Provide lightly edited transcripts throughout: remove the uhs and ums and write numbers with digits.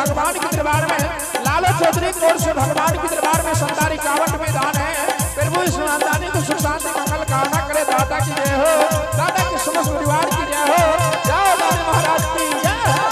भगवान के दरबार में लालो चौधरी की ओर से भगवान के दरबार में संतारी कावट में दान है। प्रभु इस खानदानी को सुख शांति मंगल कामना करे। दाता की जय हो, दाता के समस्त परिवार की जय हो। जाओ दानी महाराज की जय हो।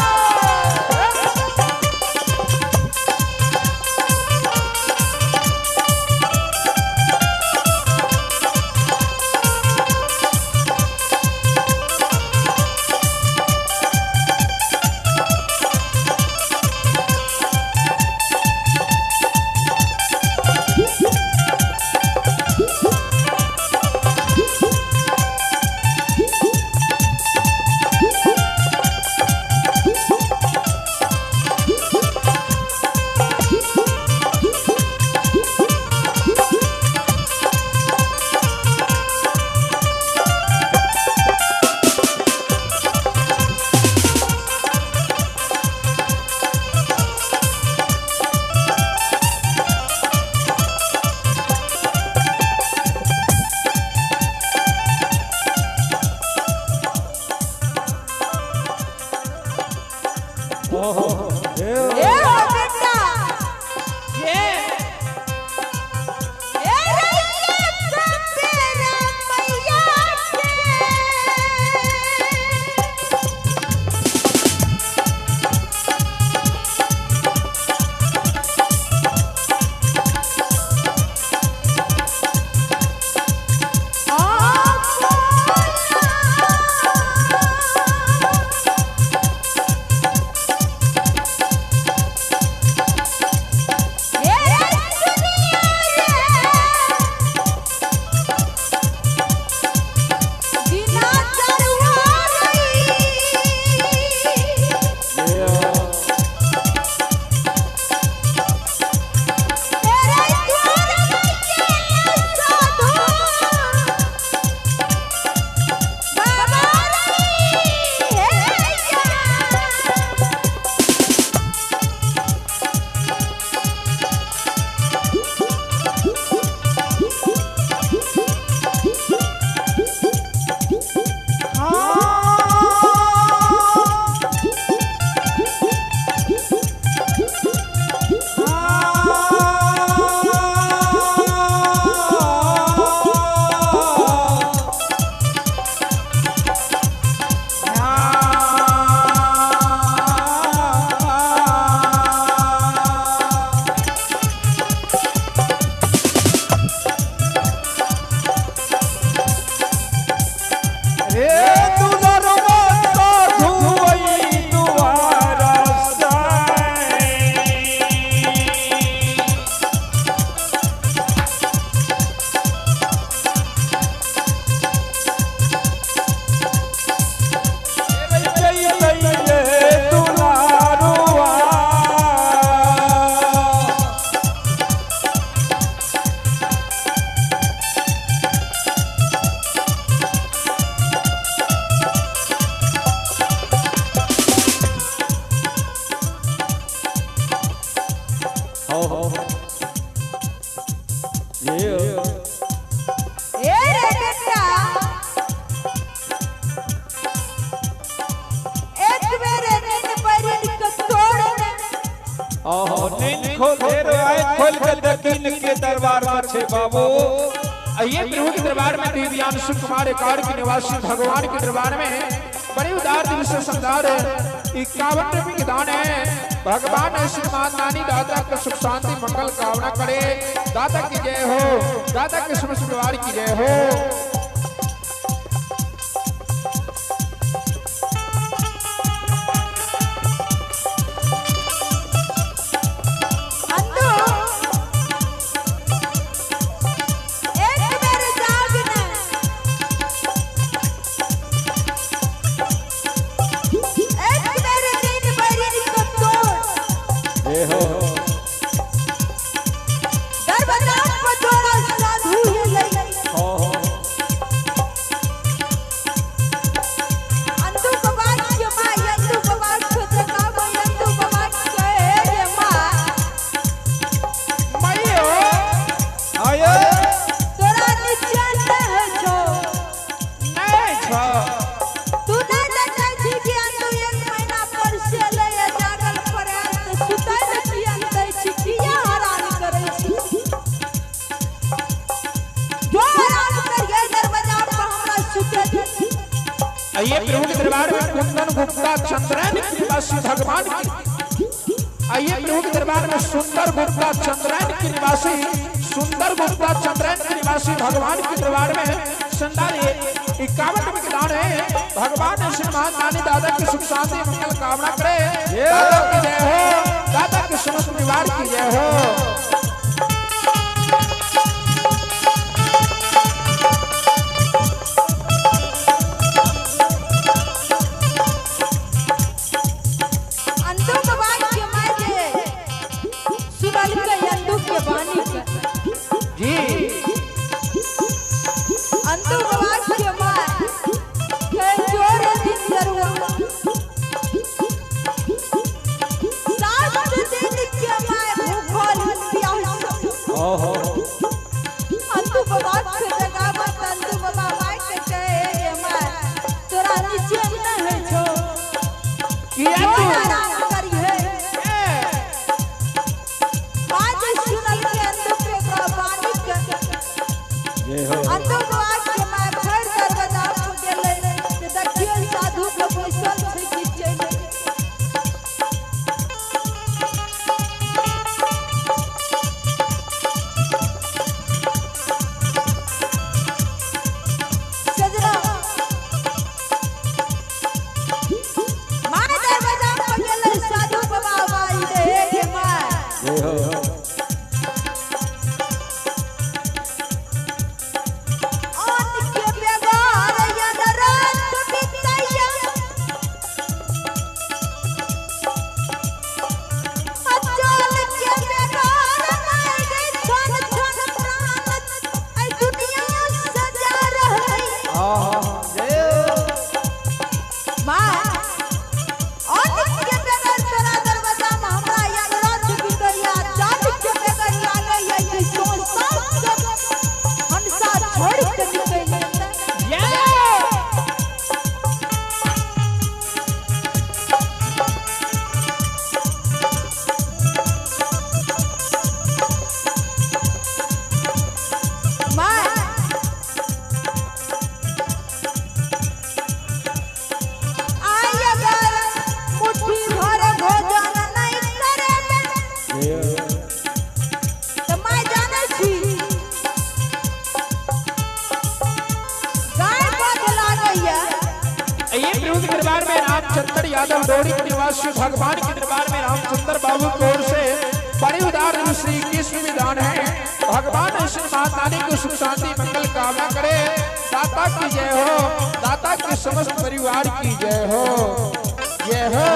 के दरबार में छे बाबू। आइए प्रभु के दरबार में दिव्यान सुख कुमार कार के निवासी भगवान के दरबार में बड़े उदार दिल से समझार 51 रुपये के दान है। भगवान आशीर्वाद नानी दाता का सुख शांति मंगल कामना करे। दाता की जय हो, दाता के समस्त परिवार की जय हो। आइए प्रभु के दरबार में कुंदन गुप्ता चंद्रैन के निवासी भगवान की, आइए प्रभु के दरबार में सुंदर गुप्ता चंद्रैन के निवासी, सुंदर गुप्ता चंद्रैन के निवासी भगवान के दरबार में संडालिए 51 के दान है। भगवान श्रीमान नानी दादा की सुख शांति मंगल कामना करे। दादा की जय हो, दादा के समस्त परिवार की जय हो। यादव डोरी के निवासी भगवान के दरबार में रामचंद्र बाबू की ओर से बड़ी उदार श्री कृष्ण विधान है। भगवान श्री मातानी को सुख शांति मंगल कामना करे। दाता की जय हो, दाता के समस्त परिवार की जय हो, जय हो,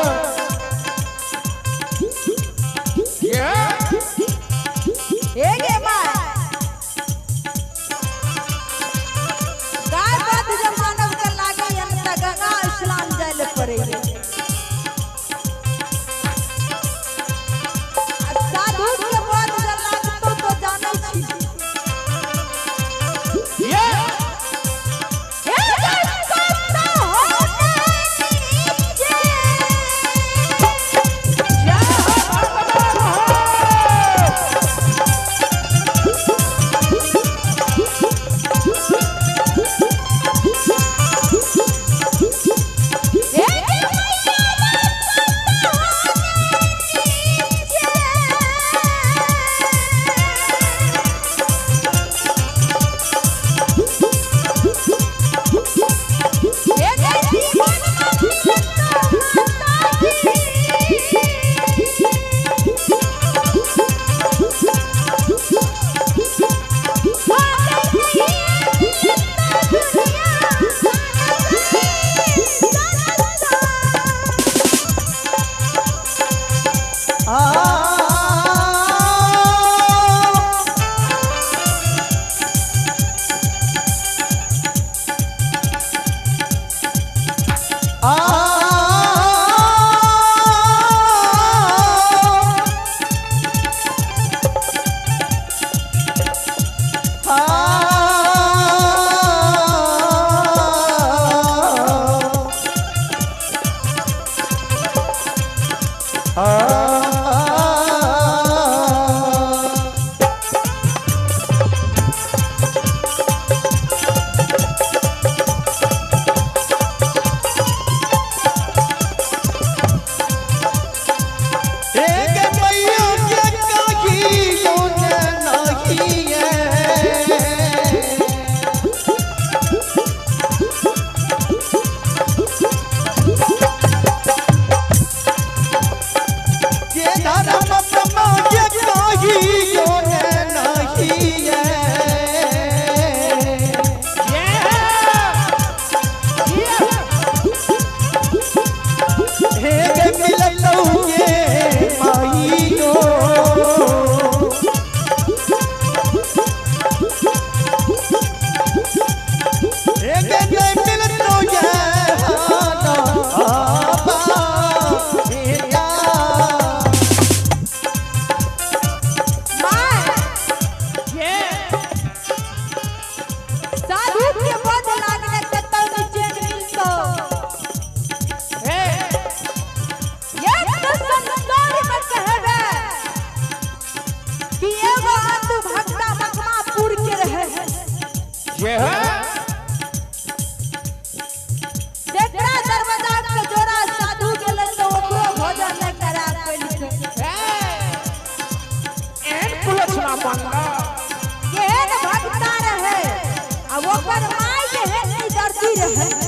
रहे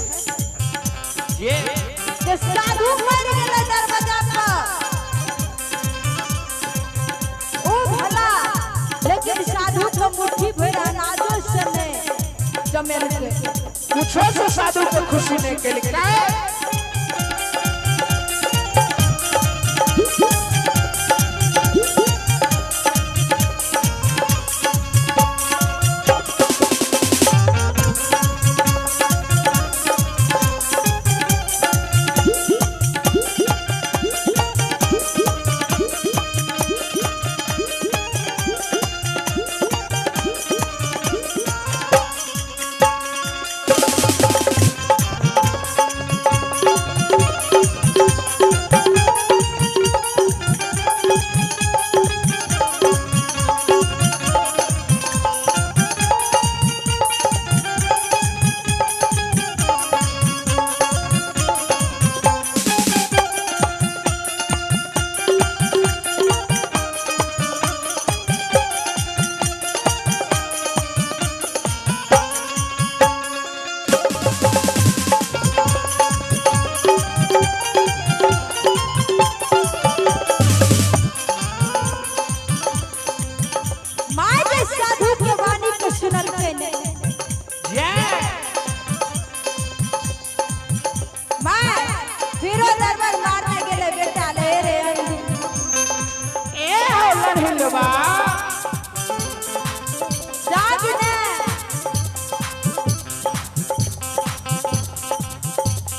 ये कि साधु मर गेले दरवाजा पर ओ भला लेकिन साधु को मुट्ठी भर अनाजो से नहीं जमेल के कुछो से साधु को खुशी नहीं के लिए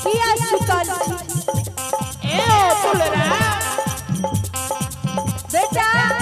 किया सुतल